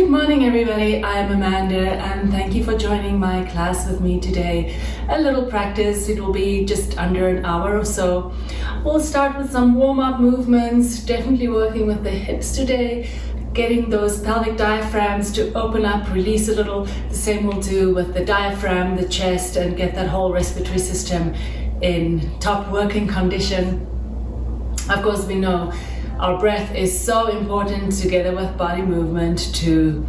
Good morning everybody, I am Amanda and thank you for joining my class with me today. A little practice, it will be just under an hour or so. We'll start with some warm-up movements, definitely working with the hips today, getting those pelvic diaphragms to open up, release a little. The same we'll do with the diaphragm, the chest, and get that whole respiratory system in top working condition. Of course, we know our breath is so important together with body movement to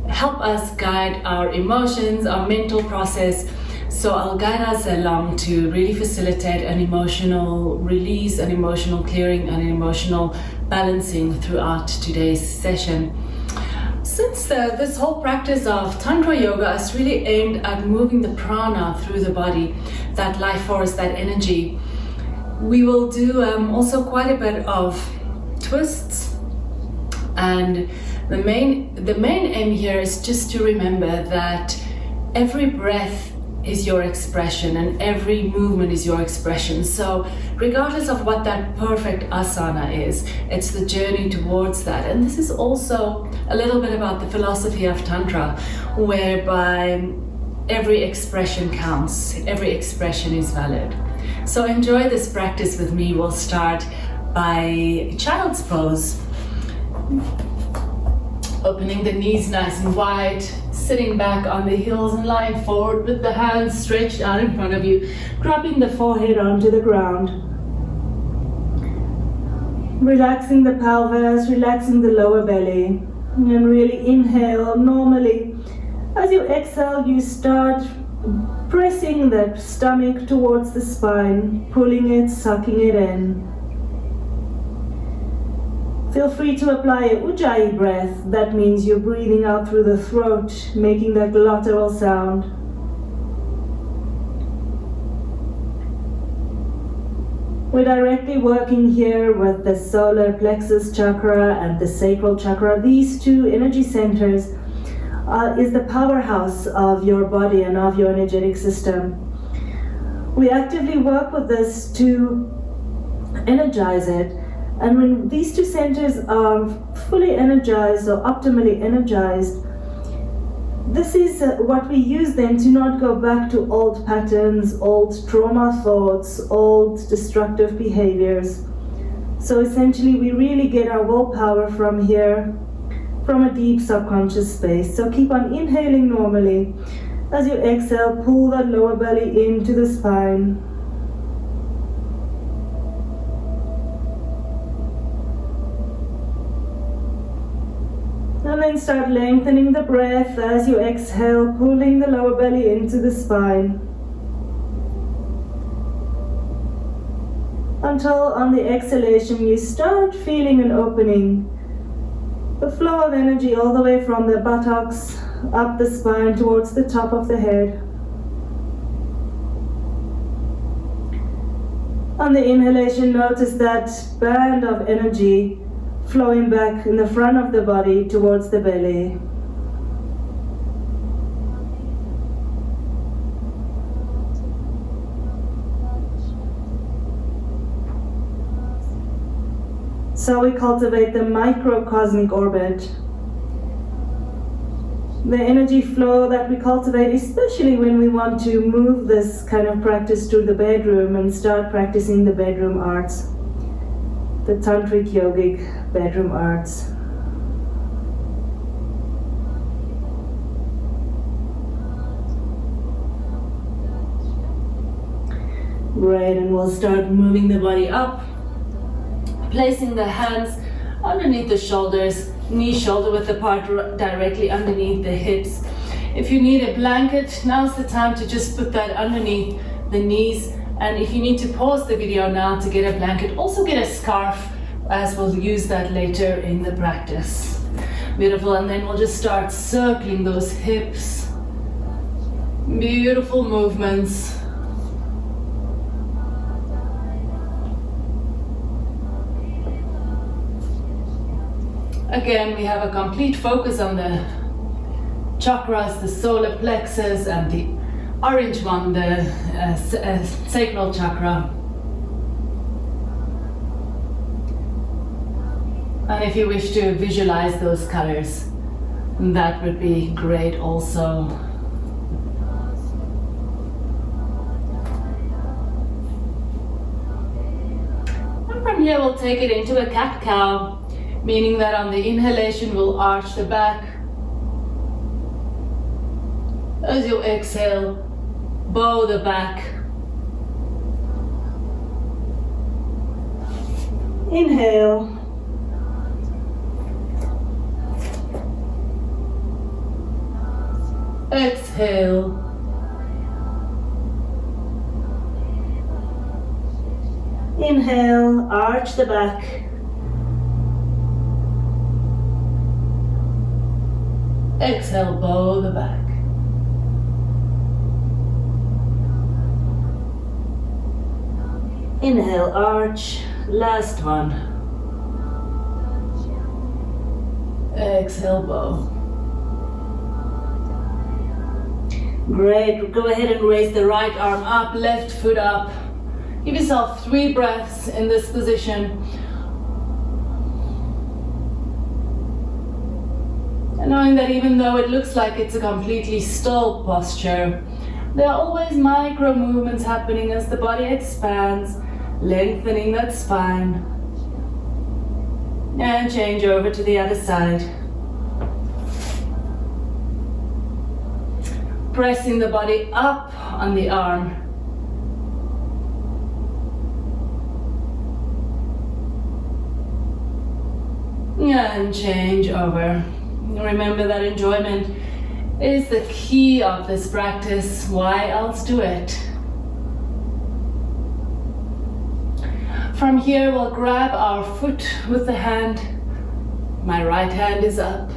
help us guide our emotions, our mental process. So I'll guide us along to really facilitate an emotional release, an emotional clearing, and an emotional balancing throughout today's session. Since this whole practice of Tantra yoga is really aimed at moving the prana through the body, that life force, that energy, we will do also quite a bit of twists, and the main aim here is just to remember that every breath is your expression and every movement is your expression. So regardless of what that perfect asana is, it's the journey towards that. And this is also a little bit about the philosophy of Tantra, whereby every expression counts, every expression is valid. So enjoy this practice with me. We'll start by child's pose. Opening the knees nice and wide, sitting back on the heels and lying forward with the hands stretched out in front of you, dropping the forehead onto the ground. Relaxing the pelvis, relaxing the lower belly, and really inhale normally. As you exhale, you start pressing the stomach towards the spine, pulling it, sucking it in. Feel free to apply a Ujjayi breath. That means you're breathing out through the throat, making that glottal sound. We're directly working here with the solar plexus chakra and the sacral chakra. These two energy centers is the powerhouse of your body and of your energetic system. We actively work with this to energize it. And when these two centers are fully energized or optimally energized, this is what we use then to not go back to old patterns, old trauma thoughts, old destructive behaviors. So essentially we really get our willpower from here, from a deep subconscious space. So keep on inhaling normally. As you exhale, pull that lower belly into the spine. And then start lengthening the breath as you exhale, pulling the lower belly into the spine. Until on the exhalation you start feeling an opening. The flow of energy all the way from the buttocks, up the spine towards the top of the head. On the inhalation, notice that band of energy flowing back in the front of the body towards the belly. So we cultivate the microcosmic orbit. The energy flow that we cultivate, especially when we want to move this kind of practice to the bedroom and start practicing the bedroom arts, the tantric yogic bedroom arts. Great, and we'll start moving the body up, placing the hands underneath the shoulders, knee shoulder width apart directly underneath the hips. If you need a blanket, now's the time to just put that underneath the knees. And if you need to pause the video now to get a blanket, also get a scarf, as we'll use that later in the practice. Beautiful, and then we'll just start circling those hips. Beautiful movements. Again, we have a complete focus on the chakras, the solar plexus, and the orange one, the sacral chakra. And if you wish to visualize those colors, that would be great also. And from here we'll take it into a cat-cow, meaning that on the inhalation we'll arch the back. As you exhale, bow the back. Inhale. Exhale. Inhale, arch the back. Exhale, bow the back. Inhale, arch. Last one. Exhale, bow. Great. Go ahead and raise the right arm up, left foot up. Give yourself 3 breaths in this position. And knowing that even though it looks like it's a completely still posture, there are always micro movements happening as the body expands, lengthening that spine. And change over to the other side. Pressing the body up on the arm. And change over. Remember that enjoyment is the key of this practice. Why else do it? From here, we'll grab our foot with the hand. My right hand is up,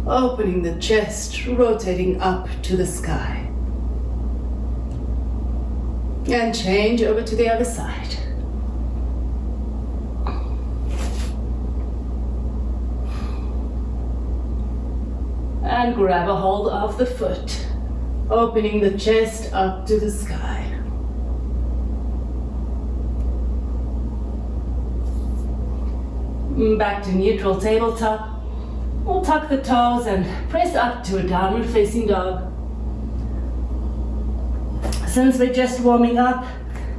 opening the chest, rotating up to the sky. And change over to the other side. And grab a hold of the foot, opening the chest up to the sky. Back to neutral tabletop. We'll tuck the toes and press up to a downward facing dog. Since we're just warming up,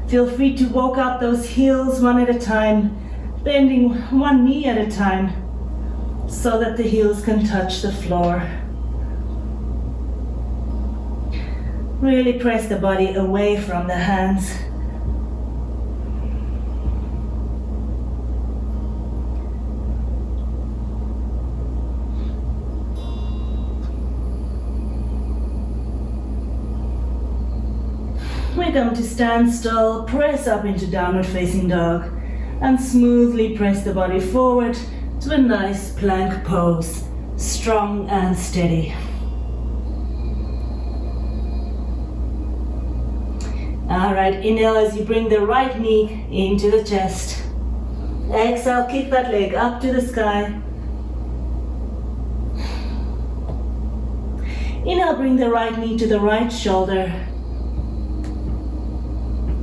feel free to walk out those heels one at a time, bending one knee at a time, so that the heels can touch the floor. Really press the body away from the hands. We're going to stand still, press up into downward facing dog, and smoothly press the body forward to a nice plank pose, strong and steady. All right, inhale as you bring the right knee into the chest. Exhale, kick that leg up to the sky. Inhale, bring the right knee to the right shoulder.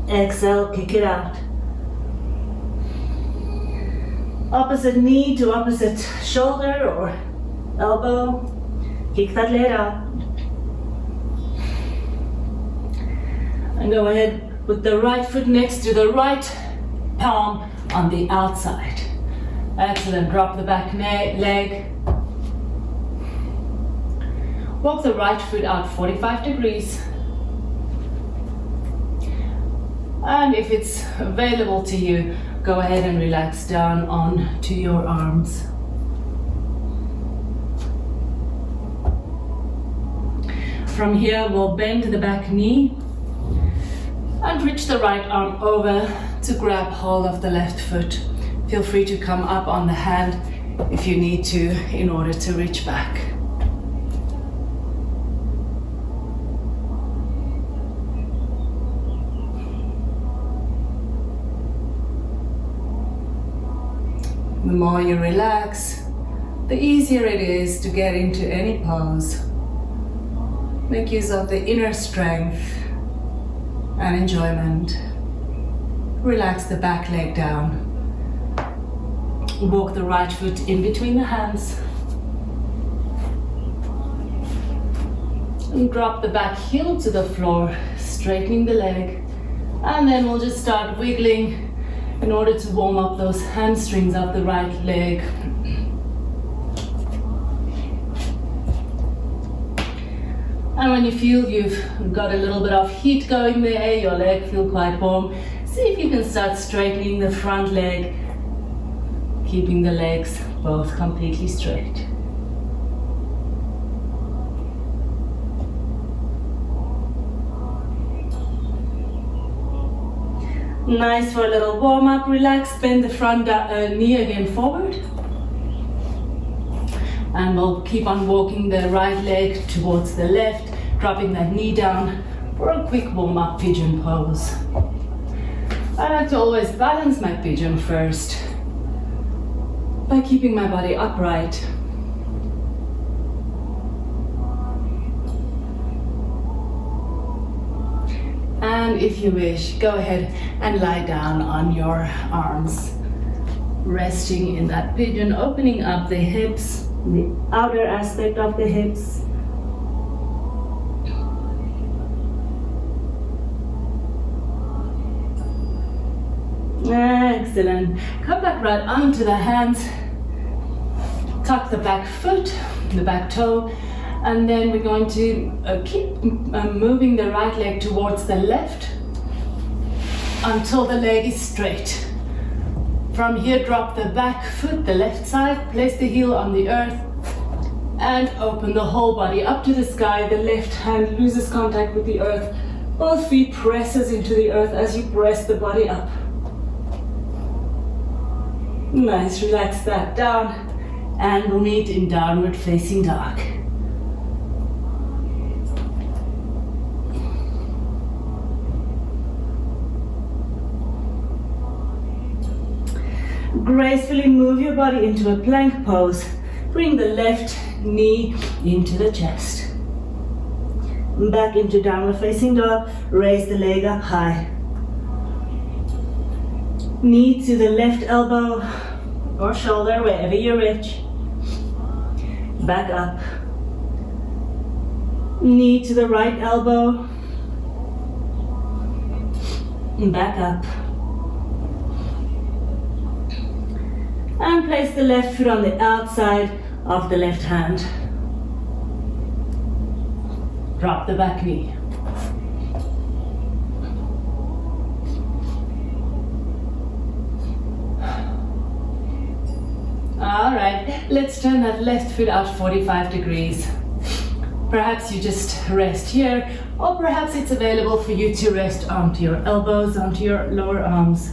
Exhale, kick it out. Opposite knee to opposite shoulder or elbow. Kick that leg out. And go ahead with the right foot next to the right palm on the outside. Excellent. Drop the back leg. Walk the right foot out 45 degrees. And if it's available to you, go ahead and relax down onto your arms. From here, we'll bend the back knee and reach the right arm over to grab hold of the left foot. Feel free to come up on the hand if you need to in order to reach back. The more you relax, the easier it is to get into any pose. Make use of the inner strength and enjoyment. Relax the back leg down. Walk the right foot in between the hands. And drop the back heel to the floor, straightening the leg. And then we'll just start wiggling in order to warm up those hamstrings of the right leg. And when you feel you've got a little bit of heat going there, your leg feels quite warm, see if you can start straightening the front leg, keeping the legs both completely straight. Nice for a little warm up, relax, bend the front knee again forward. And we'll keep on walking the right leg towards the left, dropping that knee down for a quick warm up pigeon pose. I like to always balance my pigeon first by keeping my body upright. And if you wish, go ahead and lie down on your arms, resting in that pigeon, opening up the hips, the outer aspect of the hips. Excellent. Come back right onto the hands. Tuck the back foot, the back toe, and then we're going to keep moving the right leg towards the left until the leg is straight. From here, drop the back foot, the left side, place the heel on the earth, and open the whole body up to the sky. The left hand loses contact with the earth. Both feet presses into the earth as you press the body up. Nice, relax that down, and we'll meet in downward facing dog. Gracefully move your body into a plank pose. Bring the left knee into the chest. Back into downward facing dog. Raise the leg up high. Knee to the left elbow or shoulder, wherever you reach. Back up. Knee to the right elbow. Back up. And place the left foot on the outside of the left hand. Drop the back knee. All right, let's turn that left foot out 45 degrees. Perhaps you just rest here, or perhaps it's available for you to rest onto your elbows, onto your lower arms.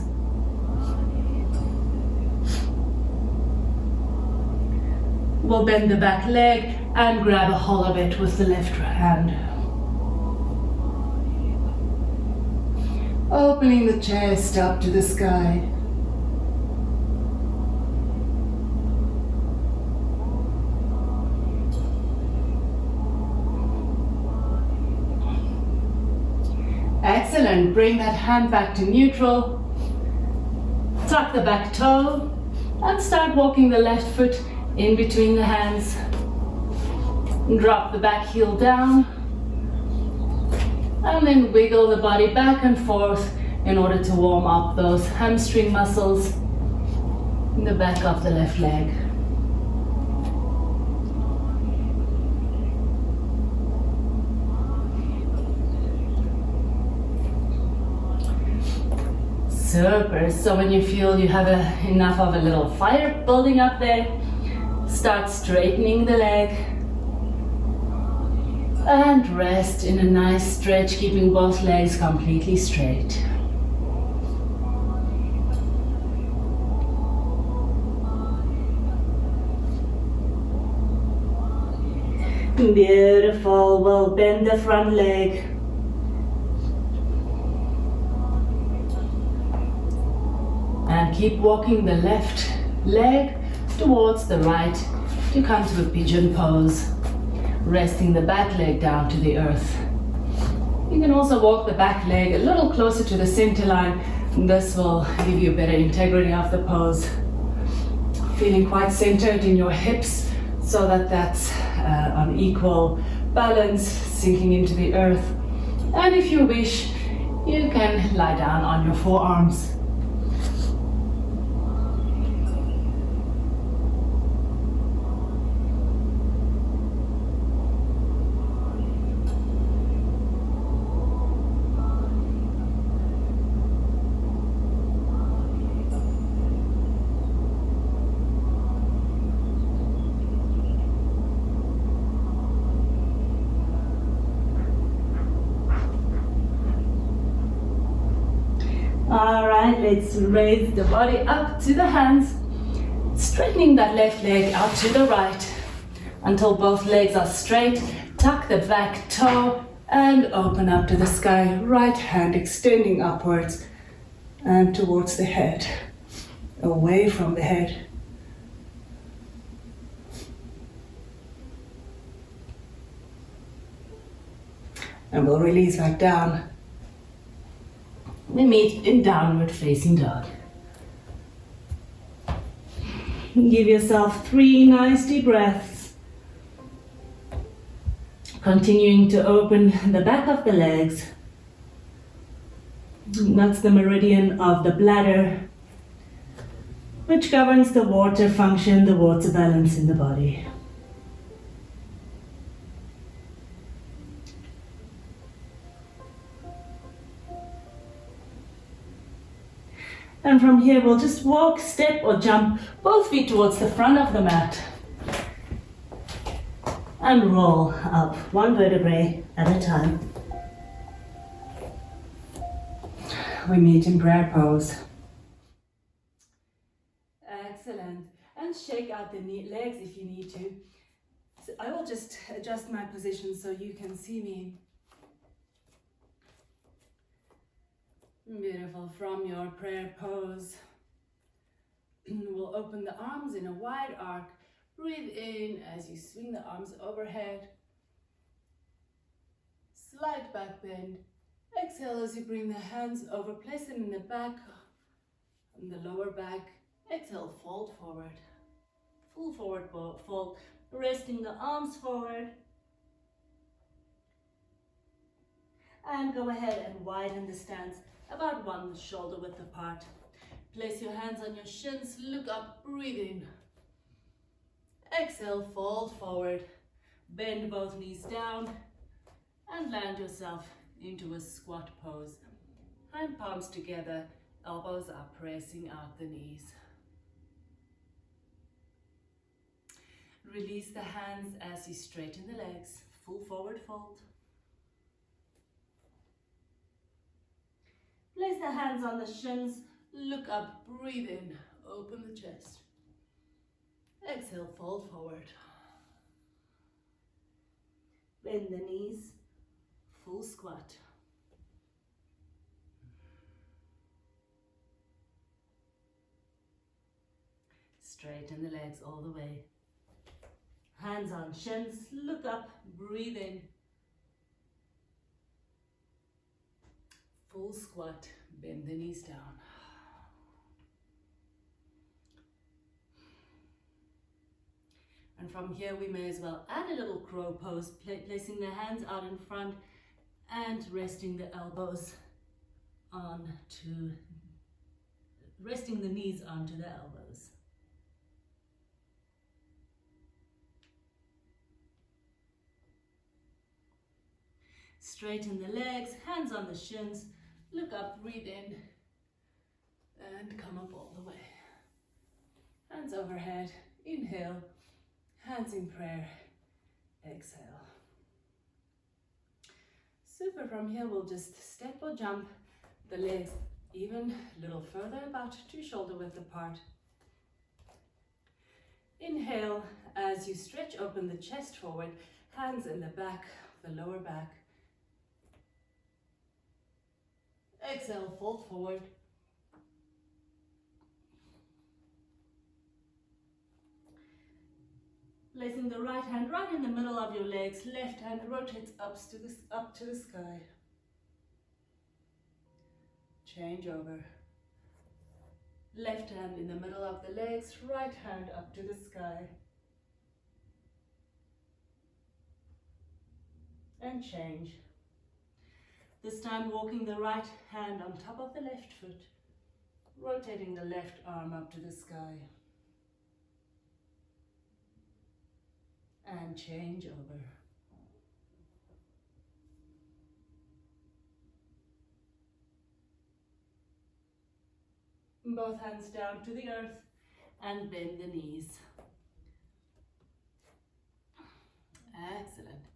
We'll bend the back leg and grab a hold of it with the left hand. Opening the chest up to the sky. Excellent. Bring that hand back to neutral. Tuck the back toe and start walking the left foot in between the hands. Drop the back heel down and then wiggle the body back and forth in order to warm up those hamstring muscles in the back of the left leg. Super. So when you feel you have enough of a little fire building up there, start straightening the leg and rest in a nice stretch, keeping both legs completely straight. Beautiful. We'll bend the front leg. And keep walking the left leg towards the right to come to a pigeon pose, resting the back leg down to the earth. You can also walk the back leg a little closer to the center line. This will give you better integrity of the pose. Feeling quite centered in your hips so that that's on equal balance sinking into the earth. And if you wish, you can lie down on your forearms. All right, let's raise the body up to the hands, straightening that left leg out to the right until both legs are straight. Tuck the back toe and open up to the sky. Right hand extending upwards and towards the head, away from the head. And we'll release back down. We meet in downward facing dog. Give yourself 3 nice deep breaths. Continuing to open the back of the legs. That's the meridian of the bladder, which governs the water function, the water balance in the body. And from here, we'll just walk, step, or jump both feet towards the front of the mat. And roll up 1 vertebrae at a time. We meet in prayer pose. Excellent. And shake out the legs if you need to. So I will just adjust my position so you can see me. Beautiful. From your prayer pose, we'll open the arms in a wide arc. Breathe in as you swing the arms overhead. Slight back bend. Exhale as you bring the hands over, place them in the back, in the lower back. Exhale, fold forward. Full forward fold. Resting the arms forward. And go ahead and widen the stance. About 1 shoulder width apart. Place your hands on your shins, look up, breathe in. Exhale, fold forward. Bend both knees down and land yourself into a squat pose. Hand palms together, elbows are pressing out the knees. Release the hands as you straighten the legs, full forward fold. Place the hands on the shins, look up, breathe in, open the chest. Exhale, fold forward. Bend the knees, full squat. Straighten the legs all the way. Hands on shins, look up, breathe in. Full squat, bend the knees down. And from here we may as well add a little crow pose, placing the hands out in front and resting the knees onto the elbows. Straighten the legs, hands on the shins, look up, breathe in, and come up all the way. Hands overhead, inhale, hands in prayer, exhale. Super, from here we'll just step or jump the legs even a little further, about 2 shoulder width apart. Inhale as you stretch open the chest forward, hands in the back, the lower back. Exhale, fold forward. Placing the right hand right in the middle of your legs, left hand rotates up to the sky. Change over. Left hand in the middle of the legs, right hand up to the sky. and change. This time walking the right hand on top of the left foot, rotating the left arm up to the sky. And change over. Both hands down to the earth and bend the knees. Excellent.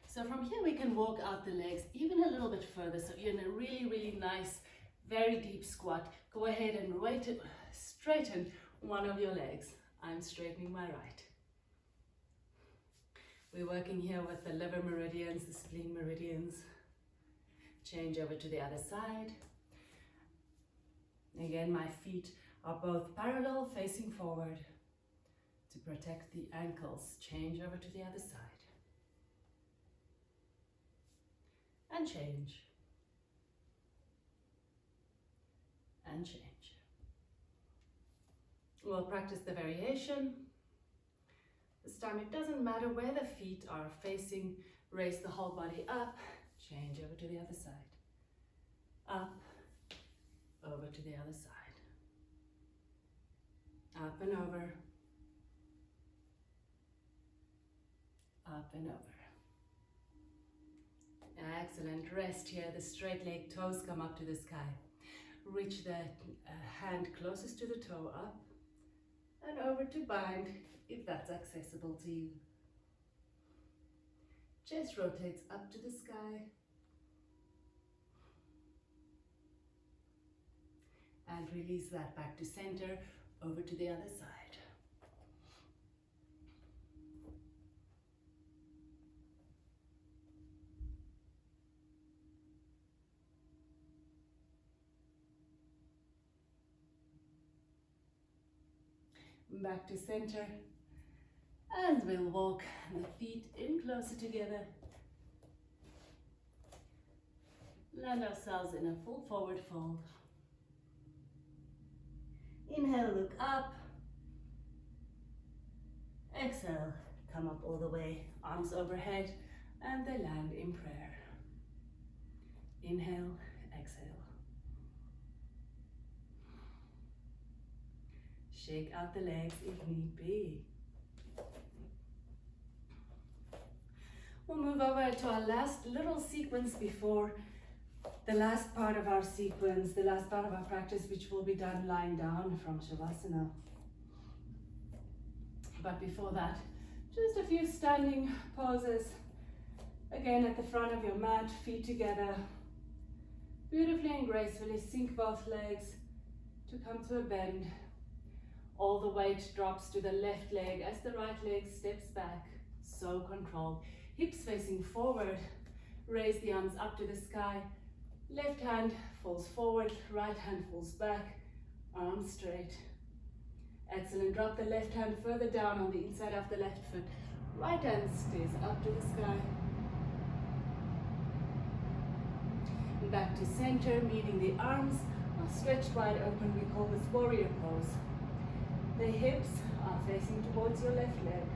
So from here we can walk out the legs even a little bit further. So you're in a really, really nice, very deep squat. Go ahead and straighten one of your legs. I'm straightening my right. We're working here with the liver meridians, the spleen meridians. Change over to the other side. Again, my feet are both parallel, facing forward to protect the ankles. Change over to the other side. And change. And change. We'll practice the variation. This time it doesn't matter where the feet are facing. Raise the whole body up. Change over to the other side. Up. Over to the other side. Up and over. Up and over. Excellent. Rest here. The straight leg, toes come up to the sky. Reach the hand closest to the toe up and over to bind if that's accessible to you. Chest rotates up to the sky. And release that back to center, over to the other side. Back to center. And we'll walk the feet in closer together. Land ourselves in a full forward fold. Inhale, look up. Exhale, come up all the way, arms overhead, and they land in prayer. Inhale, exhale. Shake out the legs if need be. We'll move over to our last little sequence before the last part of our sequence, the last part of our practice, which will be done lying down from Shavasana. But before that, just a few standing poses. Again, at the front of your mat, feet together. Beautifully and gracefully sink both legs to come to a bend. All the weight drops to the left leg as the right leg steps back. So controlled. Hips facing forward. Raise the arms up to the sky. Left hand falls forward, right hand falls back, arms straight. Excellent. Drop the left hand further down on the inside of the left foot. Right hand stays up to the sky. Back to center, meeting the arms are stretched wide open. We call this warrior pose. The hips are facing towards your left leg.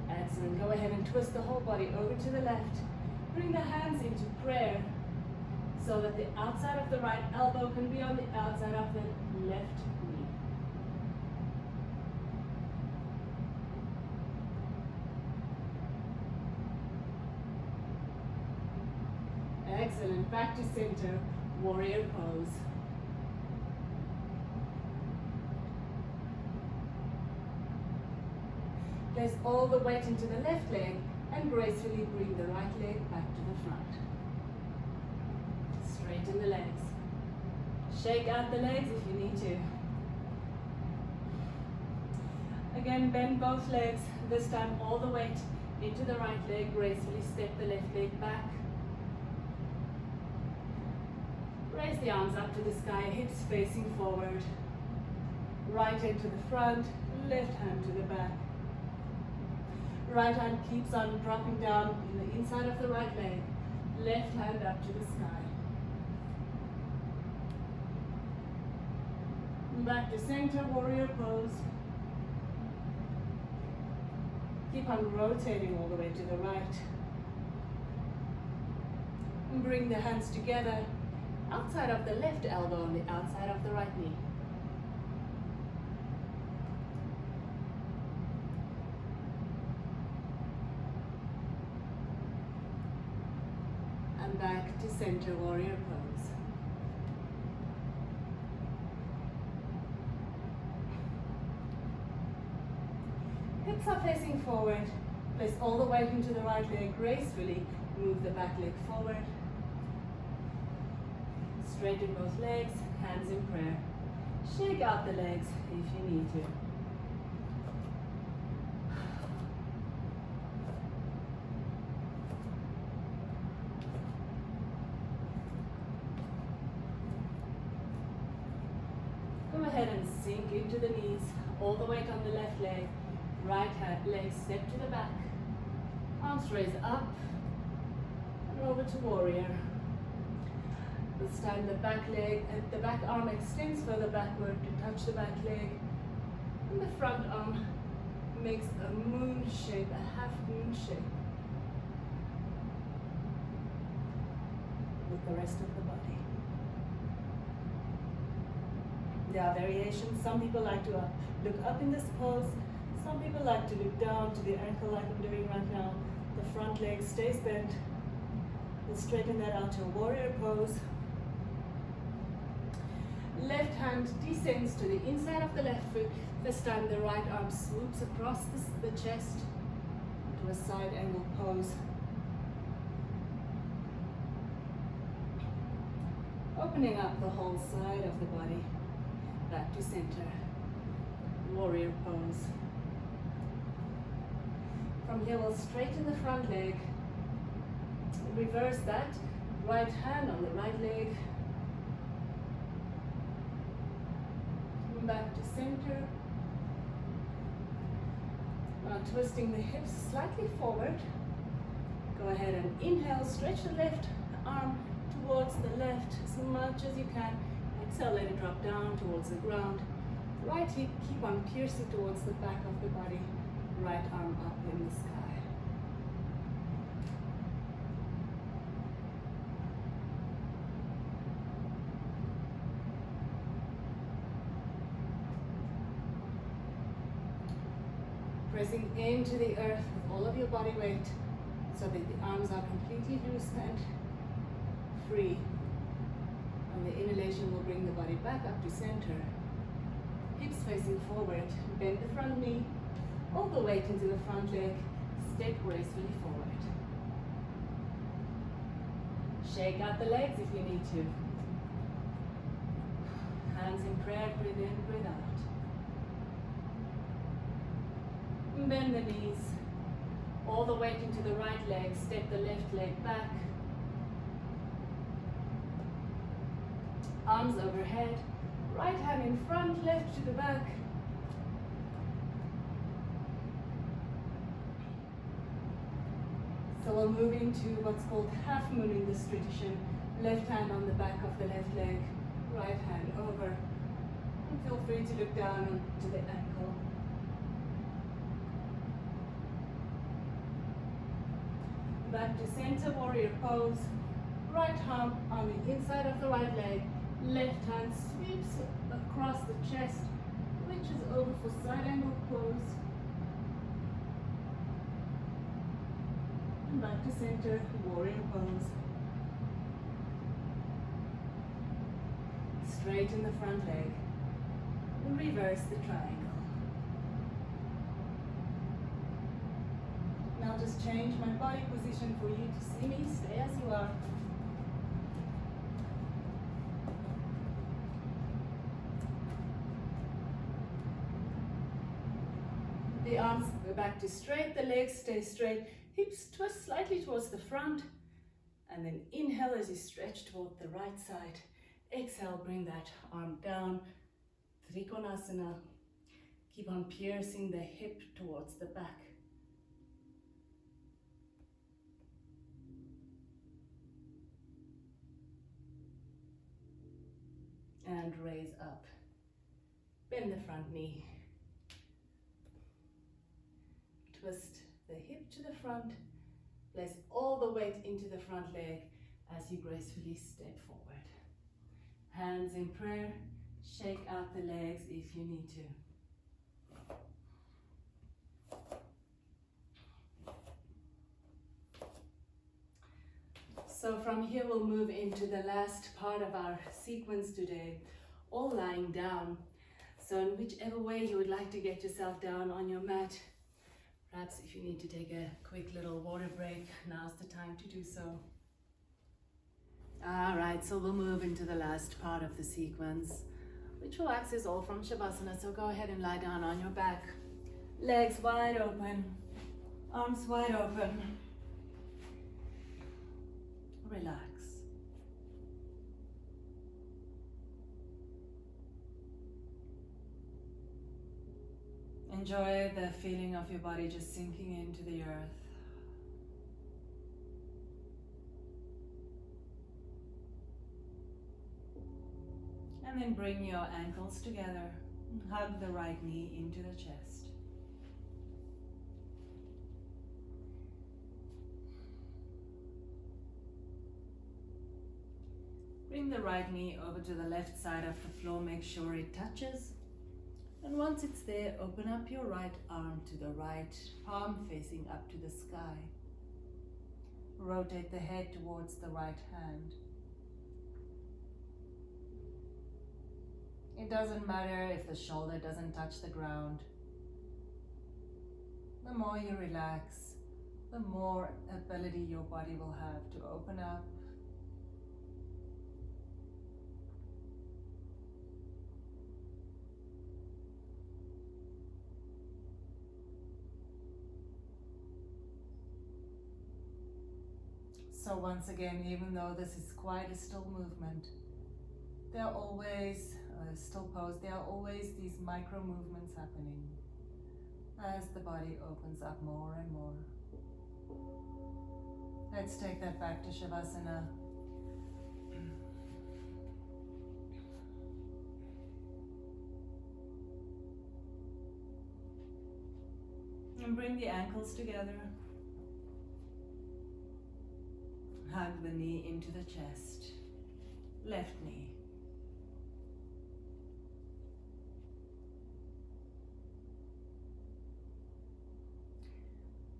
Excellent. Go ahead and twist the whole body over to the left. Bring the hands into prayer, so that the outside of the right elbow can be on the outside of the left knee. Excellent. Back to center, warrior pose. Place all the weight into the left leg and gracefully bring the right leg back to the front. Straighten the legs. Shake out the legs if you need to. Again, bend both legs. This time all the weight into the right leg. Gracefully step the left leg back. Raise the arms up to the sky, hips facing forward. Right hand to the front, left hand to the back. Right hand keeps on dropping down in the inside of the right leg. Left hand up to the sky. Back to center, warrior pose. Keep on rotating all the way to the right. Bring the hands together, outside of the left elbow on the outside of the right knee. And back to center warrior pose. Hips are facing forward. Place all the weight into the right leg gracefully. Move the back leg forward. Straighten both legs, hands in prayer. Shake out the legs if you need to. Go ahead and sink into the knees, all the weight on the left leg. Right leg step to the back. Arms raise up and over to warrior. This time the back leg, the back arm extends further backward to touch the back leg. And the front arm makes a moon shape, a half moon shape. With the rest of the body. There are variations. Some people like to look up in this pose. Some people like to look down to the ankle like I'm doing right now. The front leg stays bent. We'll straighten that out to a warrior pose. Left hand descends to the inside of the left foot. This time the right arm swoops across the chest to a side angle pose. Opening up the whole side of the body. Back to center. Warrior pose. From here we'll straighten the front leg. Reverse that. Right hand on the right leg. Back to center. Now twisting the hips slightly forward. Go ahead and inhale, stretch the left arm towards the left as much as you can. Exhale, let it drop down towards the ground. Right hip, keep on piercing towards the back of the body. Right arm up in the sky. Pressing into the earth with all of your body weight so that the arms are completely loose and free. On the inhalation, we'll bring the body back up to center. Hips facing forward. Bend the front knee. All the weight into the front leg. Step gracefully forward. Shake out the legs if you need to. Hands in prayer, breathe in, breathe out. Bend the knees. All the weight into the right leg. Step the left leg back. Arms overhead. Right hand in front, left to the back. So we'll move into what's called half moon in this tradition. Left hand on the back of the left leg, right hand over. And feel free to look down to the ankle. Back to center warrior pose. Right arm on the inside of the right leg. Left hand sweeps across the chest, reaches over for side angle pose. And back to center, warrior pose. Straighten the front leg. Reverse the triangle. Now just change my body position for you to see me. Stay as you are. The arms go back to straight, the legs stay straight, hips twist slightly towards the front, and then inhale as you stretch toward the right side. Exhale, bring that arm down, Trikonasana. Keep on piercing the hip towards the back. And raise up. Bend the front knee. Twist the hip to the front. Place all the weight into the front leg as you gracefully step forward. Hands in prayer, shake out the legs if you need to. So from here we'll move into the last part of our sequence today, all lying down. So in whichever way you would like to get yourself down on your mat, perhaps if you need to take a quick little water break, now's the time to do so. All right, so we'll move into the last part of the sequence, which will access all from Shavasana. So go ahead and lie down on your back. Legs wide open, arms wide open. Relax. Enjoy the feeling of your body just sinking into the earth. And then bring your ankles together and hug the right knee into the chest. Bring the right knee over to the left side of the floor, make sure it touches. And once it's there, open up your right arm to the right, palm facing up to the sky. Rotate the head towards the right hand. It doesn't matter if the shoulder doesn't touch the ground. The more you relax, the more ability your body will have to open up. So once again, even though this is quite a still movement, there are always, still pose, there are always these micro movements happening as the body opens up more and more. Let's take that back to Shavasana. And bring the ankles together. Hug the knee into the chest. Left knee.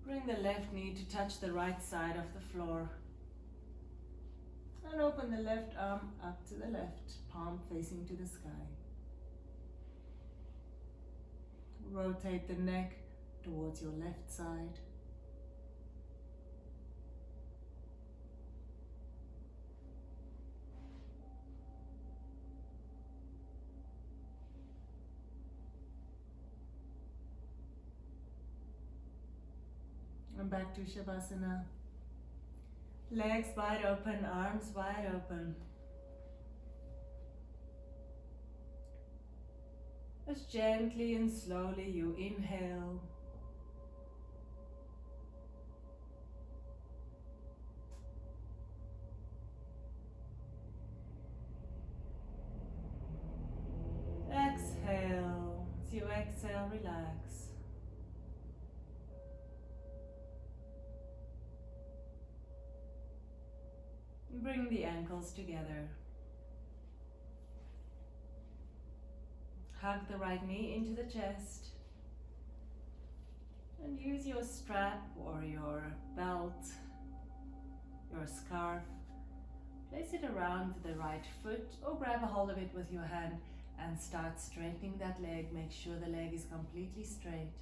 Bring the left knee to touch the right side of the floor. And open the left arm up to the left, palm facing to the sky. Rotate the neck towards your left side. And back to Shavasana. Legs wide open, arms wide open. As gently and slowly you inhale. Exhale. As you exhale, relax. Bring the ankles together. Hug the right knee into the chest. And use your strap or your belt, your scarf. Place it around the right foot or grab a hold of it with your hand and start straightening that leg. Make sure the leg is completely straight.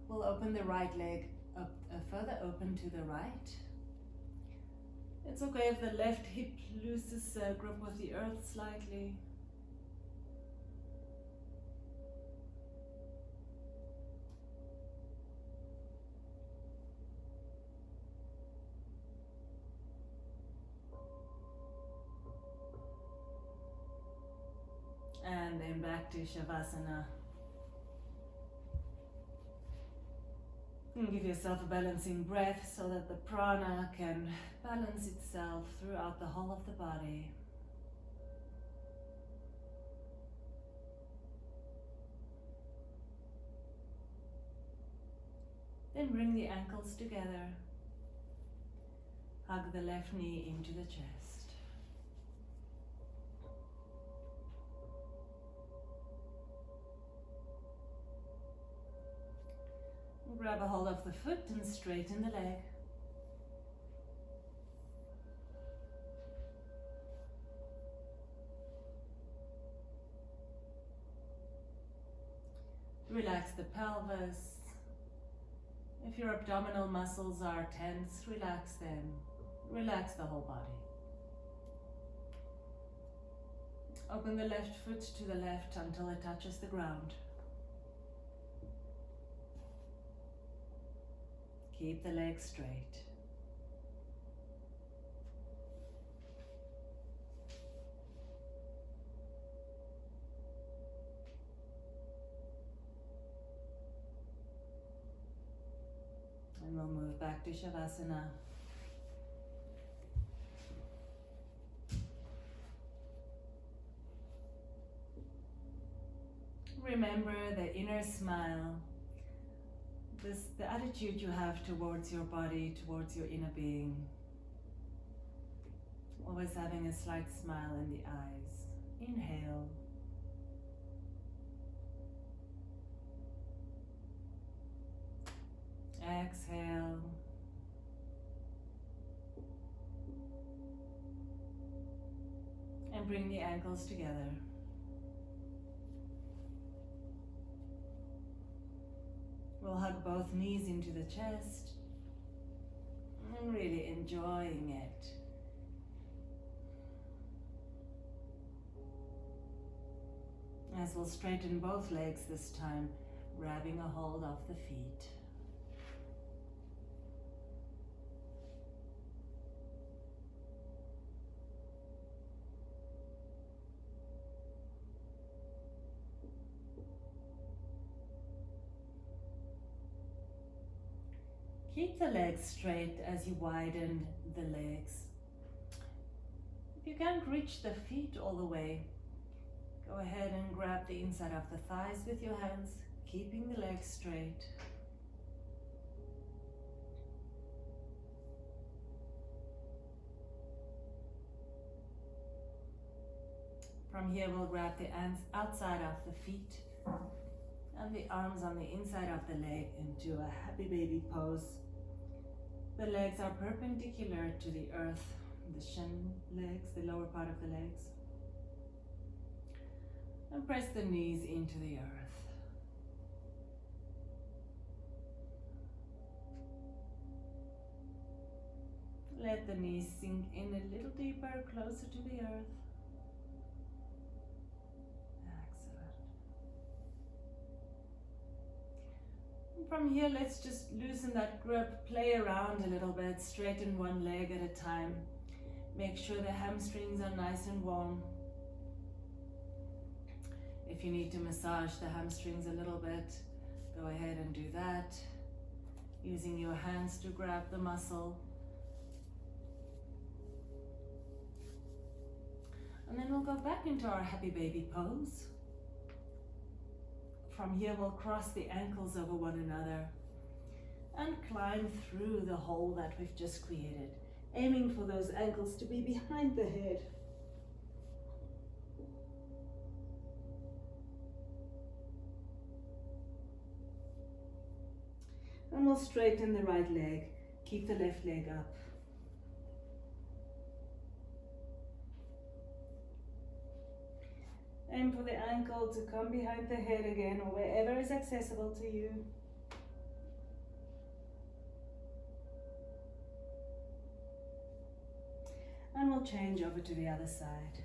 We'll open the right leg up, further open to the right. It's okay if the left hip loses grip with the earth slightly. And then back to Shavasana. And give yourself a balancing breath so that the prana can balance itself throughout the whole of the body. Then bring the ankles together. Hug the left knee into the chest. Grab a hold of the foot and straighten the leg. Relax the pelvis. If your abdominal muscles are tense, relax them. Relax the whole body. Open the left foot to the left until it touches the ground. Keep the legs straight. And we'll move back to Shavasana. Remember the inner smile, the attitude you have towards your body, towards your inner being. Always having a slight smile in the eyes. Inhale. Exhale. And bring the ankles together. We'll hug both knees into the chest and really enjoying it. As we'll straighten both legs this time, grabbing a hold of the feet. Keep the legs straight as you widen the legs. If you can't reach the feet all the way, go ahead and grab the inside of the thighs with your hands, keeping the legs straight. From here, we'll grab the outside of the feet and the arms on the inside of the leg into a happy baby pose. The legs are perpendicular to the earth, the shin legs, the lower part of the legs. And press the knees into the earth. Let the knees sink in a little deeper, closer to the earth. From here, let's just loosen that grip, play around a little bit, straighten one leg at a time. Make sure the hamstrings are nice and warm. If you need to massage the hamstrings a little bit, go ahead and do that. Using your hands to grab the muscle. And then we'll go back into our happy baby pose. From here, we'll cross the ankles over one another and climb through the hole that we've just created, aiming for those ankles to be behind the head. And we'll straighten the right leg, keep the left leg up. Aim for the ankle to come behind the head again, or wherever is accessible to you. And we'll change over to the other side.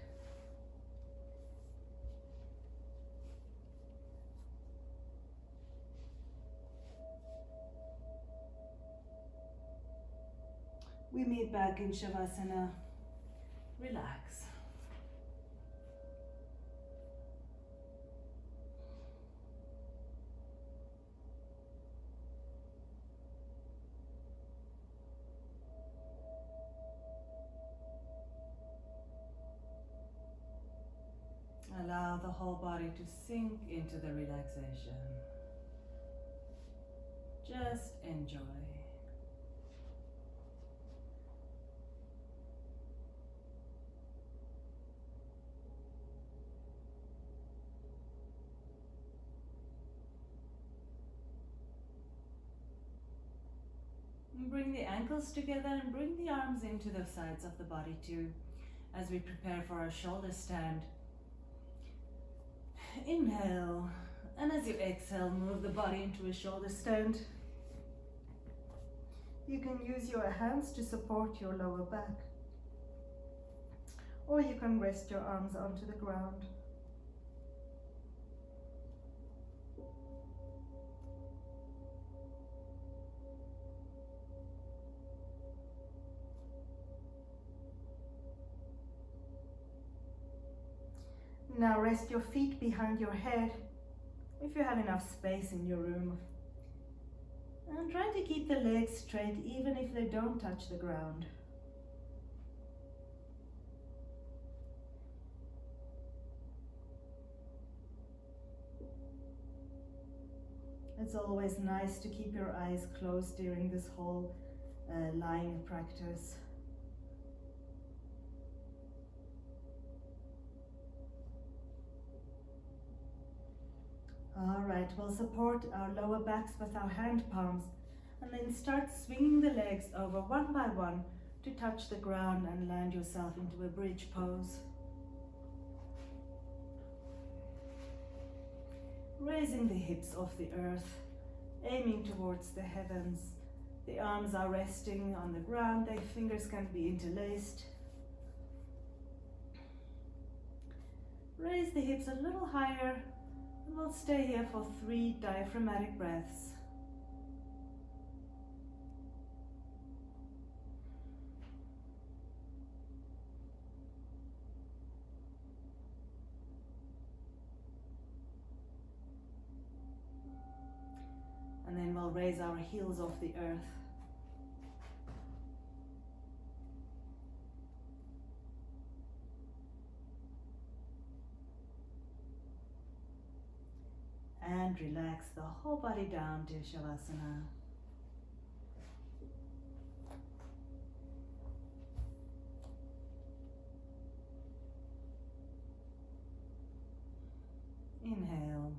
We meet back in Shavasana. Relax. Allow the whole body to sink into the relaxation. Just enjoy. Bring the ankles together and bring the arms into the sides of the body too, as we prepare for our shoulder stand. Inhale, and as you exhale, move the body into a shoulder stand. You can use your hands to support your lower back, or you can rest your arms onto the ground. Now rest your feet behind your head, if you have enough space in your room. And try to keep the legs straight even if they don't touch the ground. It's always nice to keep your eyes closed during this whole lying practice. Alright, we'll support our lower backs with our hand palms and then start swinging the legs over one by one to touch the ground and land yourself into a bridge pose. Raising the hips off the earth, aiming towards the heavens. The arms are resting on the ground, their fingers can be interlaced. Raise the hips a little higher. We'll stay here for 3 diaphragmatic breaths. And then we'll raise our heels off the earth. And relax the whole body down to Shavasana. Inhale.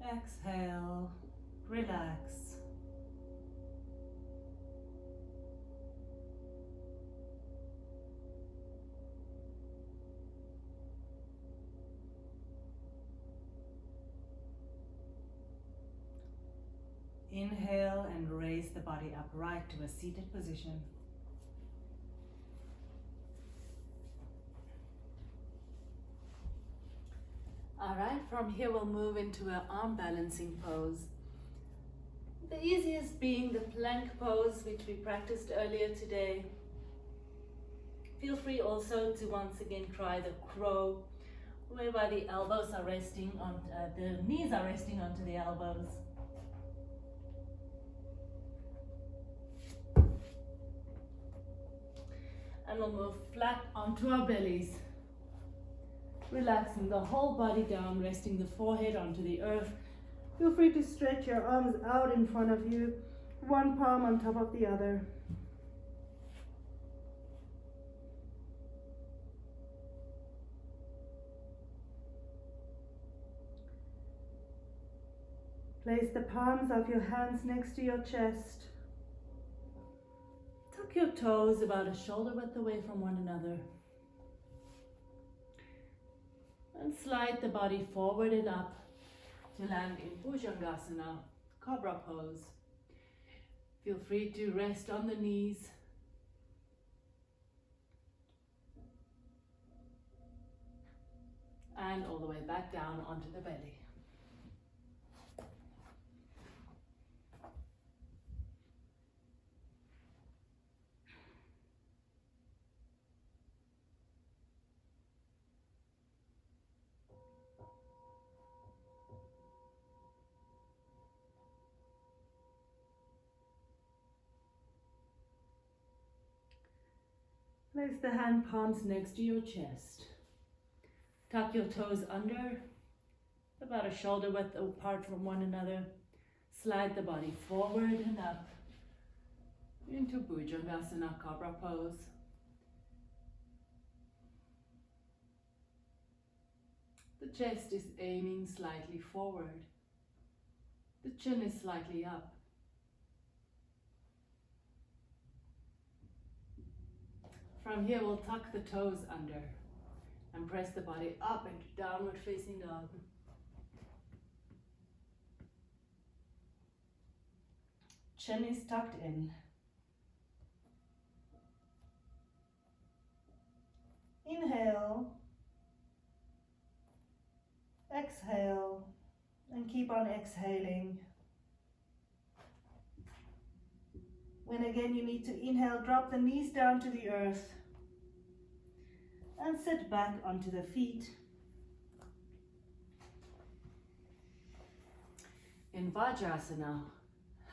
Exhale, relax. Inhale and raise the body upright to a seated position. Alright, from here we'll move into an arm balancing pose. The easiest being the plank pose, which we practiced earlier today. Feel free also to once again try the crow, whereby the elbows are resting on, the knees are resting onto the elbows. And we'll move flat onto our bellies. Relaxing the whole body down, resting the forehead onto the earth. Feel free to stretch your arms out in front of you, one palm on top of the other. Place the palms of your hands next to your chest. Tuck your toes about a shoulder width away from one another. And slide the body forward and up to land in Bhujangasana, Cobra pose. Feel free to rest on the knees. And all the way back down onto the belly. Place the hand palms next to your chest. Tuck your toes under, about a shoulder width apart from one another. Slide the body forward and up into Bhujangasana, Cobra pose. The chest is aiming slightly forward. The chin is slightly up. From here, we'll tuck the toes under and press the body up into downward facing dog. Chin is tucked in. Inhale. Exhale. And keep on exhaling. When again you need to inhale, drop the knees down to the earth and sit back onto the feet. In Vajrasana,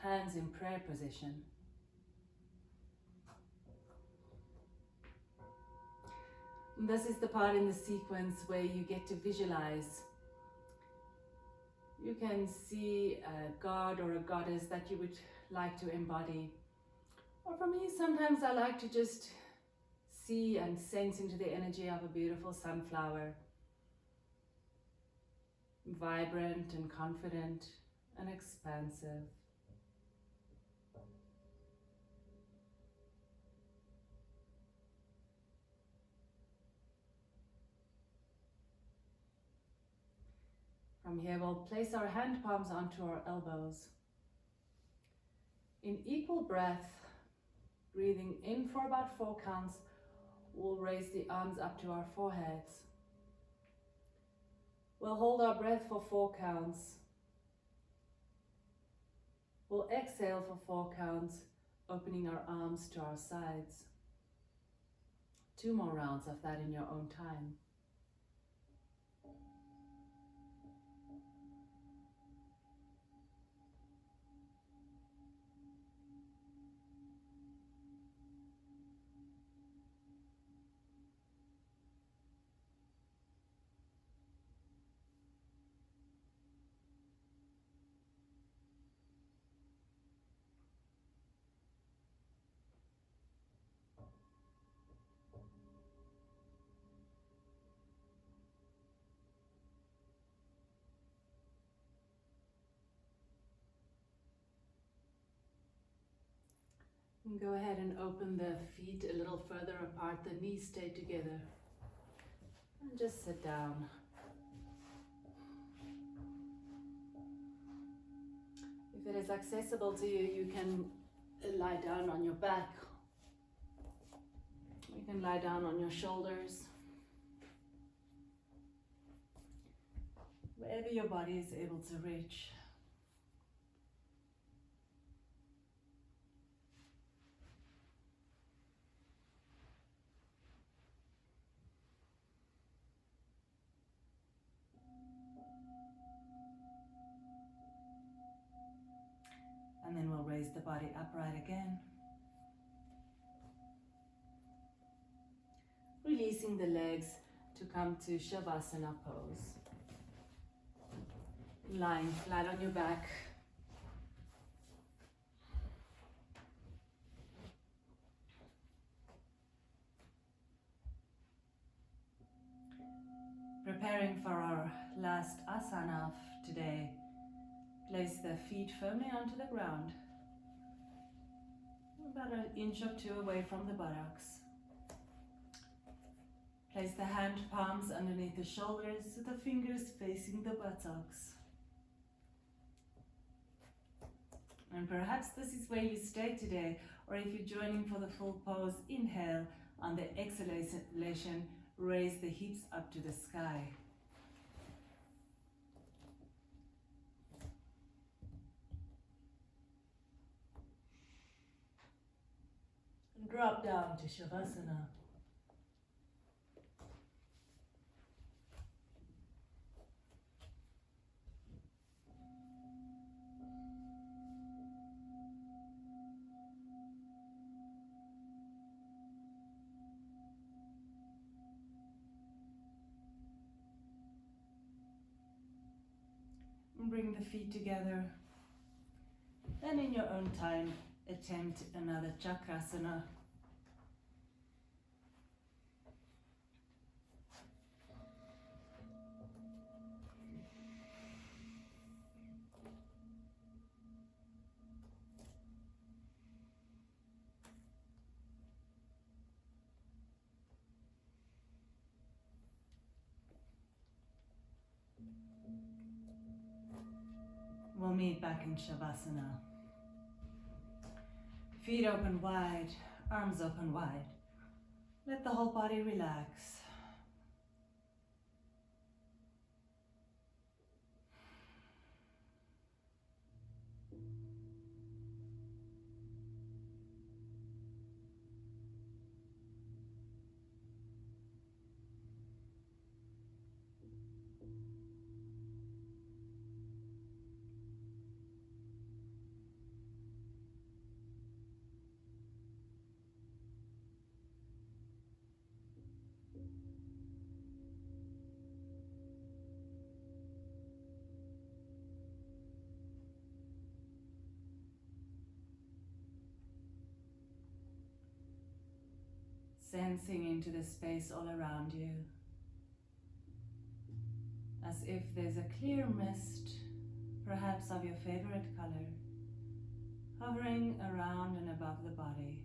hands in prayer position. And this is the part in the sequence where you get to visualize. You can see a god or a goddess that you would like to embody. Or for me, sometimes I like to just see and sense into the energy of a beautiful sunflower. Vibrant and confident and expansive. From here, we'll place our hand palms onto our elbows. In equal breath, breathing in for about 4 counts, we'll raise the arms up to our foreheads. We'll hold our breath for 4 counts. We'll exhale for 4 counts, opening our arms to our sides. 2 more rounds of that in your own time. And go ahead and open the feet a little further apart, the knees stay together. And just sit down. If it is accessible to you, you can lie down on your back. You can lie down on your shoulders. Wherever your body is able to reach. And then we'll raise the body upright again. Releasing the legs to come to Shavasana pose. Lying flat on your back. Preparing for our last asana of today. Place the feet firmly onto the ground, about 1 inch or 2 away from the buttocks. Place the hand palms underneath the shoulders, the fingers facing the buttocks. And perhaps this is where you stay today, or if you're joining for the full pose, inhale. On the exhalation, raise the hips up to the sky. Drop down to Shavasana. And bring the feet together. Then in your own time, attempt another chakrasana. We'll meet back in Shavasana. Feet open wide, arms open wide. Let the whole body relax. Sensing into the space all around you, as if there's a clear mist, perhaps of your favorite color, hovering around and above the body.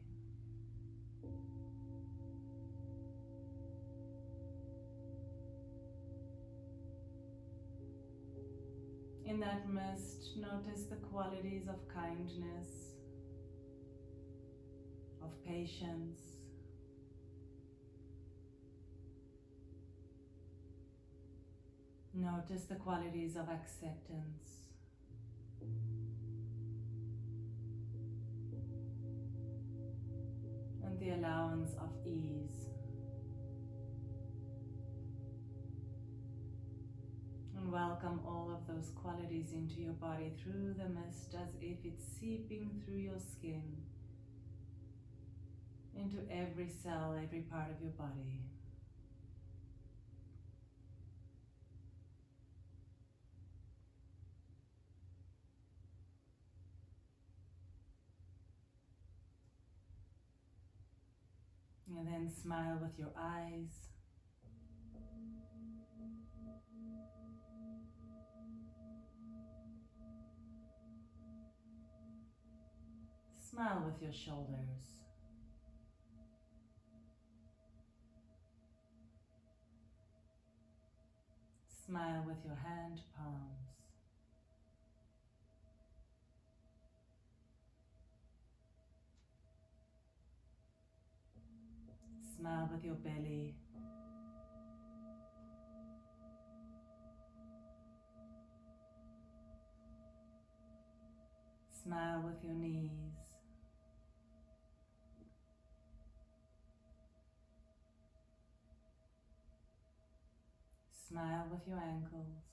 In that mist, notice the qualities of kindness, of patience, notice the qualities of acceptance, and the allowance of ease. And welcome all of those qualities into your body through the mist, as if it's seeping through your skin, into every cell, every part of your body. And then smile with your eyes. Smile with your shoulders. Smile with your hand palms. Smile with your belly. Smile with your knees. Smile with your ankles.